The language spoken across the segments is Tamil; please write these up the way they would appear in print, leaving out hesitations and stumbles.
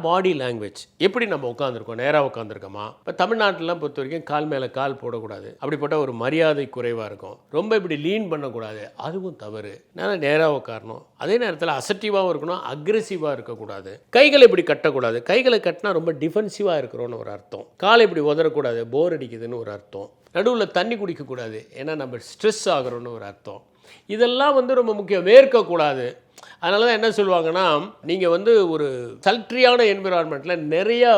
பாடி லாங்குவேஜ் எப்படி நம்ம உட்காந்துருக்கோம், நேராக உட்காந்துருக்கோமா? இப்போ தமிழ்நாட்டிலாம் பொறுத்த வரைக்கும் கால் மேலே கால் போடக்கூடாது, அப்படிப்பட்ட ஒரு மரியாதை குறைவாக இருக்கும். ரொம்ப இப்படி லீன் பண்ணக்கூடாது, அதுவும் தவறு. நான் நேராக உட்காரணும், அதே நேரத்தில் அசர்ட்டிவாகவும் இருக்கணும், அக்ரெசிவாக இருக்கக்கூடாது. கைகளை இப்படி கட்டக்கூடாது, கைகளை கட்டினா ரொம்ப டிஃபென்சிவாக இருக்கிறோன்னு ஒரு அர்த்தம். காலை இப்படி உதறக்கூடாது, போர் அடிக்குதுன்னு ஒரு அர்த்தம். நடுவில் தண்ணி குடிக்கக்கூடாது, ஏன்னா நம்ம ஸ்ட்ரெஸ் ஆகிறோன்னு ஒரு அர்த்தம். இதெல்லாம் ரொம்ப முக்கியம். வேர்க்கக்கூடாது. அதனால தான் என்ன சொல்லுவாங்கன்னா, நீங்கள் ஒரு சல்ட்ரியான என்விரான்மெண்ட்டில் நிறையா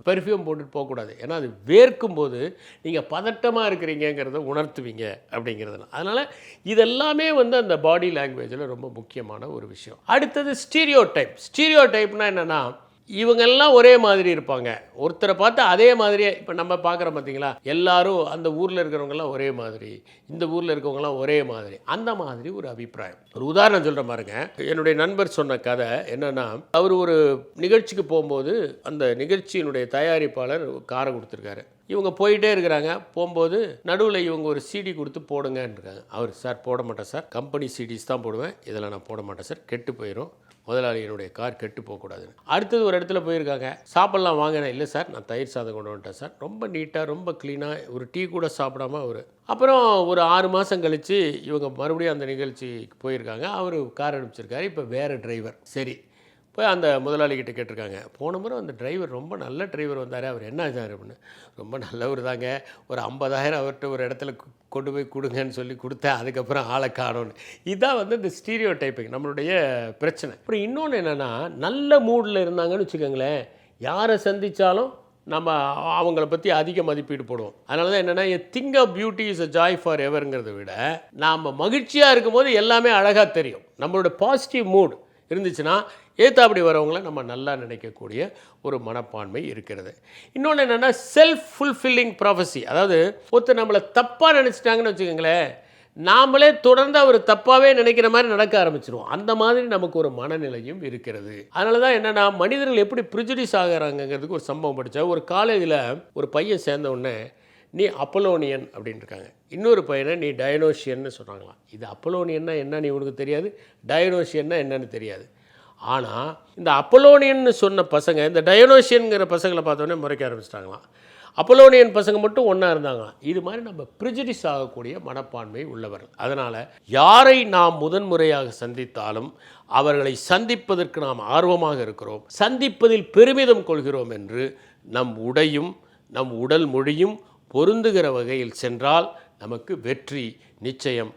பெர்ஃப்யூம் போட்டுட்டு போகக்கூடாது. ஏன்னா அது வேர்க்கும் போது நீங்கள் பதட்டமாக இருக்கிறீங்கிறத உணர்த்துவீங்க அப்படிங்கிறதுலாம். அதனால் இதெல்லாமே அந்த பாடி லாங்குவேஜில் ரொம்ப முக்கியமான ஒரு விஷயம். அடுத்தது ஸ்டீரியோ டைப். ஸ்டீரியோ டைப்னால் என்னென்னா, இவங்கெல்லாம் ஒரே மாதிரி இருப்பாங்க. ஒருத்தரை பார்த்து அதே மாதிரியே, இப்போ நம்ம பார்க்குறோம் பார்த்தீங்களா, எல்லாரும் அந்த ஊரில் இருக்கிறவங்கெல்லாம் ஒரே மாதிரி, இந்த ஊரில் இருக்கவங்கலாம் ஒரே மாதிரி, அந்த மாதிரி ஒரு அபிப்பிராயம். ஒரு உதாரணம் சொல்கிற பாருங்க. என்னுடைய நண்பர் சொன்ன கதை என்னென்னா, அவர் ஒரு நிகழ்ச்சிக்கு போகும்போது அந்த நிகழ்ச்சியினுடைய தயாரிப்பாளர் காரை கொடுத்துருக்காரு. இவங்க போயிட்டே இருக்கிறாங்க. போகும்போது நடுவில் இவங்க ஒரு சிடி கொடுத்து போடுங்கன்னு இருக்காங்க. அவர், சார் போட மாட்டேன் சார், கம்பெனி சிடிஸ் தான் போடுவேன், இதெல்லாம் நான் போட மாட்டேன் சார், கெட்டு போயிடும், முதலாளியினுடைய கார் கெட்டு போகக்கூடாதுன்னு. அடுத்தது ஒரு இடத்துல போயிருக்காங்க. சாப்பிட்லாம் வாங்கினேன். இல்லை சார், நான் தயிர் சாதம் கொண்டு வந்துட்டேன் சார். ரொம்ப நீட்டாக, ரொம்ப க்ளீனாக, ஒரு டீ கூட சாப்பிடாம அவர். அப்புறம் ஒரு 6 மாதம் கழித்து இவங்க மறுபடியும் அந்த நிகழ்ச்சிக்கு போயிருக்காங்க. அவர் கார் அனுப்பிச்சிருக்காரு. இப்போ வேறு டிரைவர். சரி, போய் அந்த முதலாளிகிட்ட கேட்டிருக்காங்க. போன முறை அந்த டிரைவர் ரொம்ப நல்ல டிரைவர் வந்தார், அவர் என்ன ஆச்சார் அப்படின்னு. ரொம்ப நல்லவர் தாங்க, ஒரு 50,000 அவர்கிட்ட ஒரு இடத்துல கொண்டு போய் கொடுங்கன்னு சொல்லி கொடுத்தேன், அதுக்கப்புறம் ஆளை காணோன்னு. இதுதான் இந்த ஸ்டீரியோ டைப்பிங் நம்மளுடைய பிரச்சனை. அப்புறம் இன்னொன்று என்னென்னா, நல்ல மூடில் இருந்தாங்கன்னு வச்சுக்கோங்களேன், யாரை சந்தித்தாலும் நம்ம அவங்கள பற்றி அதிக மதிப்பீடு போடுவோம். அதனால தான் என்னென்னா, a thing of beauty is a joy for எவருங்கிறத விட, நாம் மகிழ்ச்சியாக இருக்கும்போது எல்லாமே அழகாக தெரியும். நம்மளோட பாசிட்டிவ் மூட் இருந்துச்சுன்னா ஏத்தாப்படி வரவங்கள நம்ம நல்லா நினைக்கக்கூடிய ஒரு மனப்பான்மை இருக்கிறது. இன்னொன்று என்னென்னா, செல்ஃப் ஃபுல்ஃபில்லிங் ப்ராஃபஸி. அதாவது ஒருத்தர் நம்மளை தப்பாக நினச்சிட்டாங்கன்னு வச்சுக்கோங்களேன், நாமளே தொடர்ந்து அவர் தப்பாகவே நினைக்கிற மாதிரி நடக்க ஆரம்பிச்சிருவோம். அந்த மாதிரி நமக்கு ஒரு மனநிலையும் இருக்கிறது. அதனால தான் என்னென்னா, மனிதர்கள் எப்படி ப்ரிஜுடிஸ் ஆகிறாங்கிறதுக்கு ஒரு சம்பவம் படித்தேன். ஒரு காலேஜில் ஒரு பையன் சேர்ந்த உடனே, நீ அப்பலோனியன் அப்படின்னு இருக்காங்க, இன்னொரு பையனை நீ டயனோஷியன்னு சொல்கிறாங்களாம். இது அப்பலோனியன்னா என்னன்னு இவனுக்கு தெரியாது, டயனோஷியன்னா என்னன்னு தெரியாது. ஆனால் இந்த அப்பலோனியன்னு சொன்ன பசங்க இந்த டயனோஷியனுங்கிற பசங்களை பார்த்தோன்னே முறைக்க ஆரம்பிச்சிட்டாங்களாம். அப்பலோனியன் பசங்க மட்டும் ஒன்றா இருந்தாங்களாம். இது மாதிரி நம்ம ப்ரிஜுடிஸ் ஆகக்கூடிய மனப்பான்மை உள்ளவர்கள். அதனால் யாரை நாம் முதன்முறையாக சந்தித்தாலும் அவர்களை சந்திப்பதற்கு நாம் ஆர்வமாக இருக்கிறோம், சந்திப்பதில் பெருமிதம் கொள்கிறோம் என்று நம் உடையும் நம் உடல் மொழியும் பொருந்துகிற வகையில் சென்றால் நமக்கு வெற்றி நிச்சயம்.